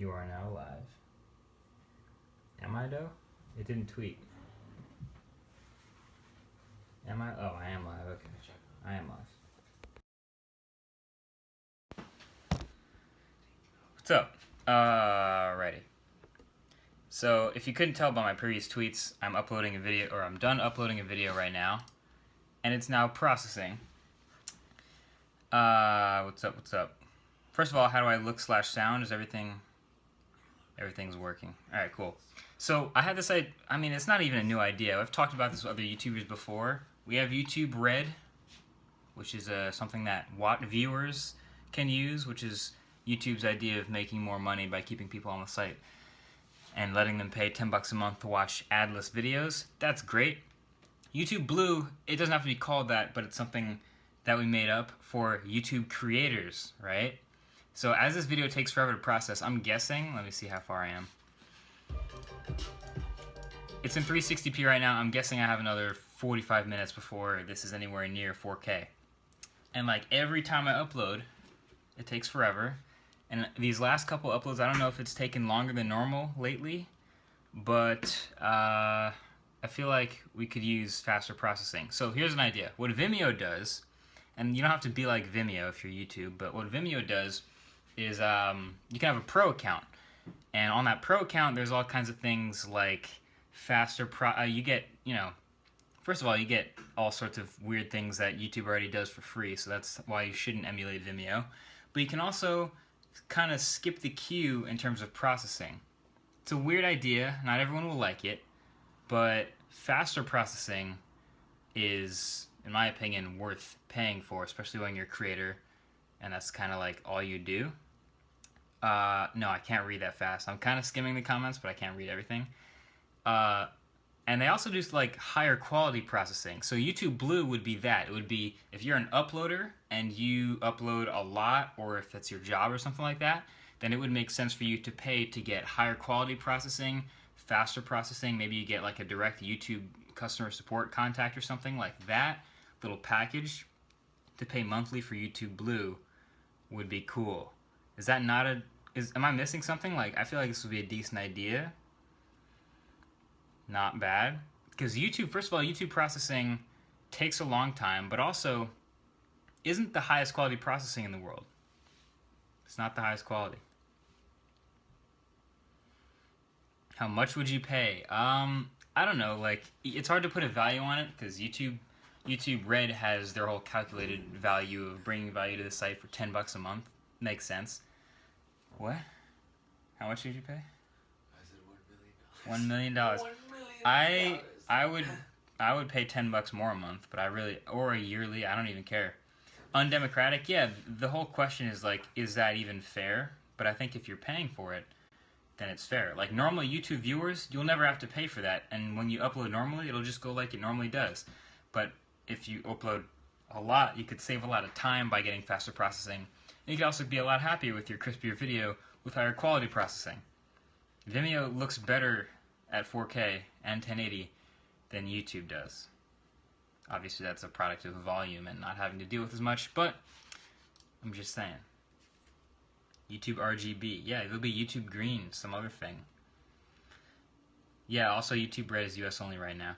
You are now live. Am I though? It didn't tweet. Am I? Oh, I am live. Okay. I am live. What's up? Alrighty. So, if you couldn't tell by my previous tweets, I'm uploading a video, or I'm done uploading a video right now, and it's now processing. What's up? First of all, how do I look / sound? Is everything's working. Alright, cool. So, I had this idea, I mean, it's not even a new idea. I've talked about this with other YouTubers before. We have YouTube Red, which is something that viewers can use, which is YouTube's idea of making more money by keeping people on the site and letting them pay $10 a month to watch ad-less videos. That's great. YouTube Blue, it doesn't have to be called that, but it's something that we made up for YouTube creators, right? So as this video takes forever to process, I'm guessing, let me see how far I am. It's in 360p right now. I'm guessing I have another 45 minutes before this is anywhere near 4K. And like every time I upload, it takes forever. And these last couple uploads, I don't know if it's taken longer than normal lately, but I feel like we could use faster processing. So here's an idea. What Vimeo does, and you don't have to be like Vimeo if you're YouTube, but what Vimeo does is you can have a pro account. And on that pro account, there's all kinds of things like faster you get, you know, first of all, you get all sorts of weird things that YouTube already does for free, so that's why you shouldn't emulate Vimeo. But you can also kind of skip the queue in terms of processing. It's a weird idea, not everyone will like it, but faster processing is, in my opinion, worth paying for, especially when you're a creator, and that's kind of like all you do. No, I can't read that fast. I'm kind of skimming the comments, but I can't read everything. And they also do like higher quality processing. So YouTube Blue would be that. It would be if you're an uploader and you upload a lot, or if that's your job or something like that, then it would make sense for you to pay to get higher quality processing, faster processing. Maybe you get like a direct YouTube customer support contact or something like that. Little package to pay monthly for YouTube Blue would be cool. Is that not a... am I missing something? Like, I feel like this would be a decent idea. Not bad. Because YouTube, first of all, YouTube processing takes a long time, but also isn't the highest quality processing in the world. It's not the highest quality. How much would you pay? I don't know, like, it's hard to put a value on it, because YouTube Red has their whole calculated value of bringing value to the site for $10 a month. Makes sense. What? How much did you pay? I said $1 million. $1 million. I would pay $10 more a month, but or a yearly, I don't even care. Undemocratic, yeah, the whole question is like, is that even fair? But I think if you're paying for it, then it's fair. Like normally YouTube viewers, you'll never have to pay for that, and when you upload normally, it'll just go like it normally does. But if you upload a lot, you could save a lot of time by getting faster processing. And you could also be a lot happier with your crispier video with higher quality processing. Vimeo looks better at 4K and 1080 than YouTube does. Obviously that's a product of volume and not having to deal with as much, but I'm just saying. YouTube RGB, yeah, it'll be YouTube Green, some other thing. Yeah, also YouTube Red is US only right now.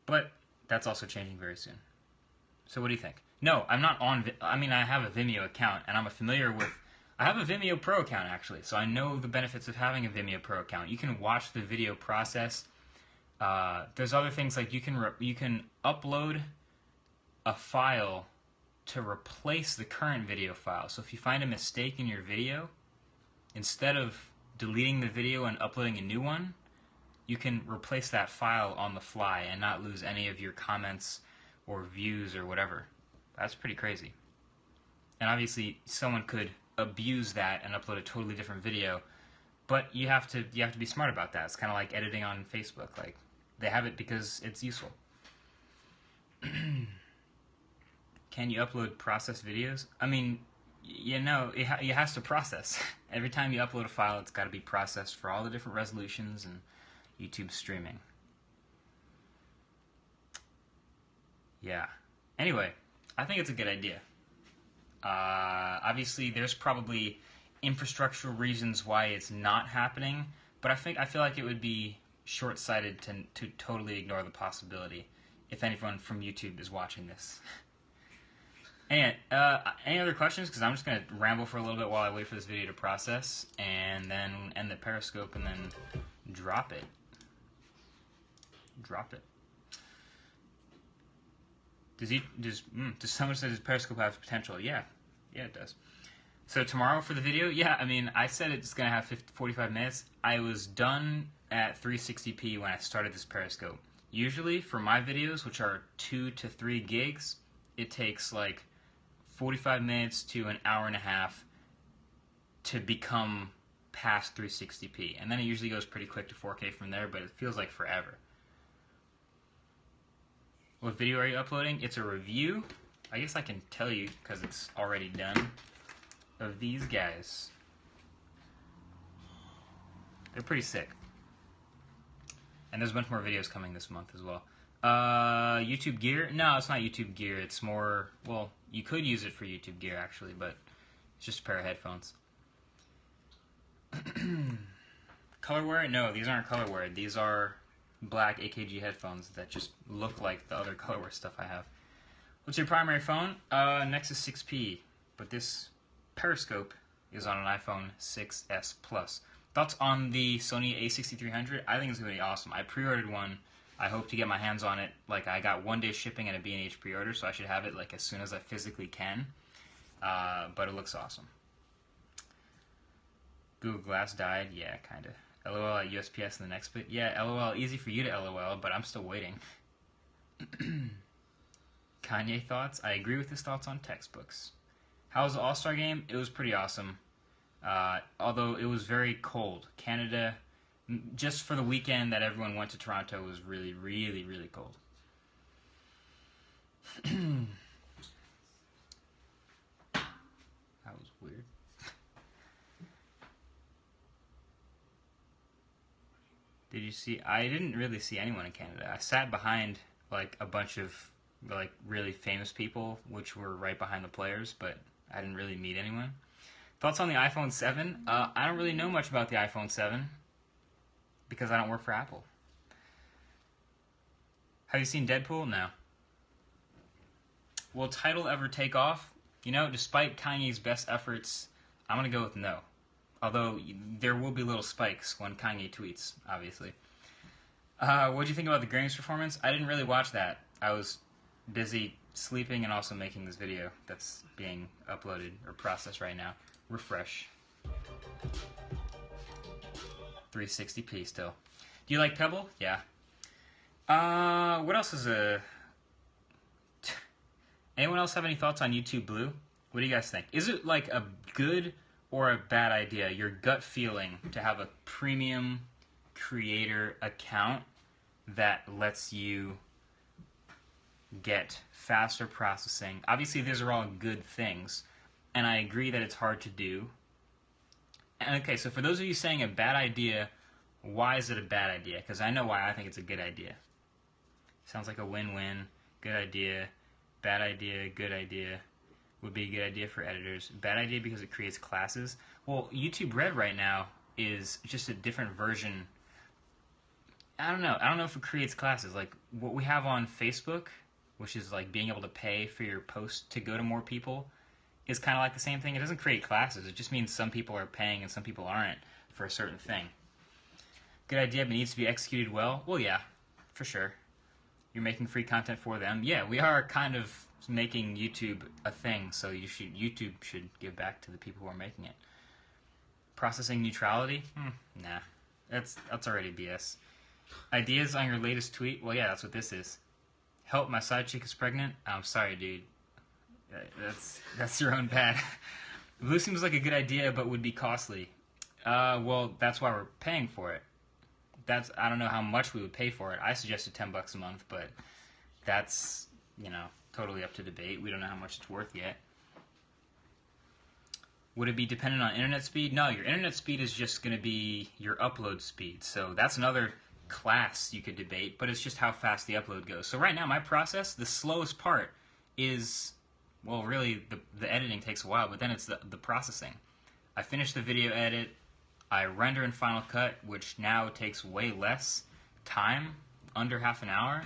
But that's also changing very soon. So what do you think? No, I'm not on, I mean I have a Vimeo account and I'm familiar with, I have a Vimeo Pro account actually, so I know the benefits of having a Vimeo Pro account. You can watch the video process. There's other things like you can upload a file to replace the current video file. So if you find a mistake in your video, instead of deleting the video and uploading a new one, you can replace that file on the fly and not lose any of your comments or views or whatever. That's pretty crazy. And obviously someone could abuse that and upload a totally different video, but you have to be smart about that. It's kind of like editing on Facebook. Like they have it because it's useful. Can you upload processed videos? I mean, you know, it has to process. Every time you upload a file, it's got to be processed for all the different resolutions and YouTube streaming. Yeah. Anyway, I think it's a good idea. Obviously, there's probably infrastructural reasons why it's not happening, but I feel like it would be short-sighted to totally ignore the possibility if anyone from YouTube is watching this. Anyway, any other questions? Because I'm just going to ramble for a little bit while I wait for this video to process, and then end the Periscope, and then drop it. Drop it. Does someone say does Periscope have potential? Yeah, it does. So tomorrow for the video, yeah, I mean, I said it's going to have 45 minutes. I was done at 360p when I started this Periscope. Usually for my videos, which are 2 to 3 gigs, it takes like 45 minutes to an hour and a half to become past 360p. And then it usually goes pretty quick to 4K from there, but it feels like forever. What video are you uploading? It's a review. I guess I can tell you because it's already done. Of these guys. They're pretty sick. And there's a bunch more videos coming this month as well. YouTube gear? No, it's not YouTube gear. It's more, well, you could use it for YouTube gear actually, but it's just a pair of headphones. Colorware? No, these aren't colorware. These are black AKG headphones that just look like the other colorware stuff I have. What's your primary phone? Nexus 6P. But this Periscope is on an iPhone 6s Plus. Thoughts on the Sony a6300? I think it's going to be awesome. I pre-ordered one. I hope to get my hands on it. Like, I got 1-day shipping and a B&H pre-order, so I should have it like as soon as I physically can. But it looks awesome. Google Glass died? Yeah, kind of. LOL at USPS in the next bit? Yeah, LOL. Easy for you to LOL, but I'm still waiting. Kanye thoughts? I agree with his thoughts on textbooks. How was the All-Star game? It was pretty awesome. Although it was very cold. Canada, just for the weekend that everyone went to Toronto, was really, really, really cold. That was weird. Did you see? I didn't really see anyone in Canada. I sat behind like a bunch of like really famous people, which were right behind the players, but I didn't really meet anyone. Thoughts on the iPhone 7? I don't really know much about the iPhone 7 because I don't work for Apple. Have you seen Deadpool? No. Will Tidal ever take off? You know, despite Kanye's best efforts, I'm going to go with no. Although there will be little spikes when Kanye tweets, obviously. What do you think about the Grammys performance? I didn't really watch that. I was busy sleeping and also making this video that's being uploaded or processed right now. Refresh. 360p still. Do you like Pebble? Yeah. What else is anyone else have any thoughts on YouTube Blue? What do you guys think? Is it like a good or a bad idea, your gut feeling, to have a premium creator account that lets you get faster processing? Obviously, these are all good things, and I agree that it's hard to do. And okay, so for those of you saying a bad idea, why is it a bad idea? Because I know why I think it's a good idea. Sounds like a win-win. Good idea, bad idea, good idea. Would be a good idea for editors. Bad idea because it creates classes. Well, YouTube Red right now is just a different version. I don't know. I don't know if it creates classes. Like what we have on Facebook, which is like being able to pay for your post to go to more people, is kind of like the same thing. It doesn't create classes. It just means some people are paying and some people aren't for a certain thing. Good idea, but needs to be executed well. Well, yeah, for sure. You're making free content for them. Yeah, we are kind of making YouTube a thing, so YouTube should give back to the people who are making it. Processing neutrality? Nah, that's already BS. Ideas on your latest tweet? Well, yeah, that's what this is. Help, my side chick is pregnant. I'm sorry, dude. That's your own bad. Blue seems like a good idea, but would be costly. Well, that's why we're paying for it. I don't know how much we would pay for it. I suggested $10 a month, but that's, totally up to debate. We don't know how much it's worth yet. Would it be dependent on internet speed? No, your internet speed is just going to be your upload speed. So that's another class you could debate, but it's just how fast the upload goes. So right now, my process, the slowest part is, well, really, the editing takes a while, but then it's the processing. I finish the video edit, I render in Final Cut, which now takes way less time, under half an hour.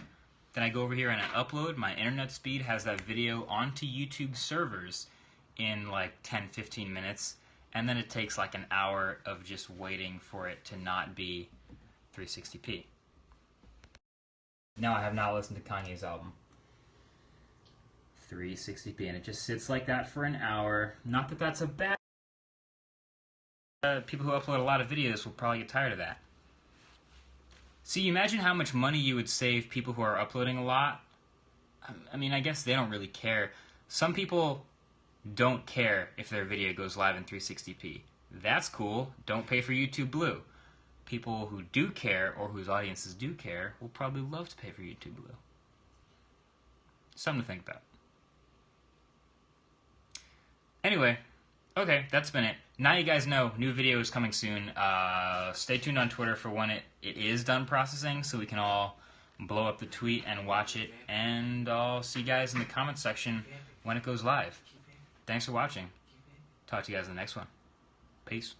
Then I go over here and I upload. My internet speed has that video onto YouTube servers in like 10-15 minutes, and then it takes like an hour of just waiting for it to not be 360p. Now I have not listened to Kanye's album. 360p, and it just sits like that for an hour. Not that that's a bad... people who upload a lot of videos will probably get tired of that. See, imagine how much money you would save people who are uploading a lot. I mean, I guess they don't really care. Some people don't care if their video goes live in 360p. That's cool. Don't pay for YouTube Blue. People who do care, or whose audiences do care, will probably love to pay for YouTube Blue. Something to think about. Anyway, okay, that's been it. Now you guys know, new video is coming soon. Stay tuned on Twitter for when it is done processing, so we can all blow up the tweet and watch it. And I'll see you guys in the comment section when it goes live. Thanks for watching. Talk to you guys in the next one. Peace.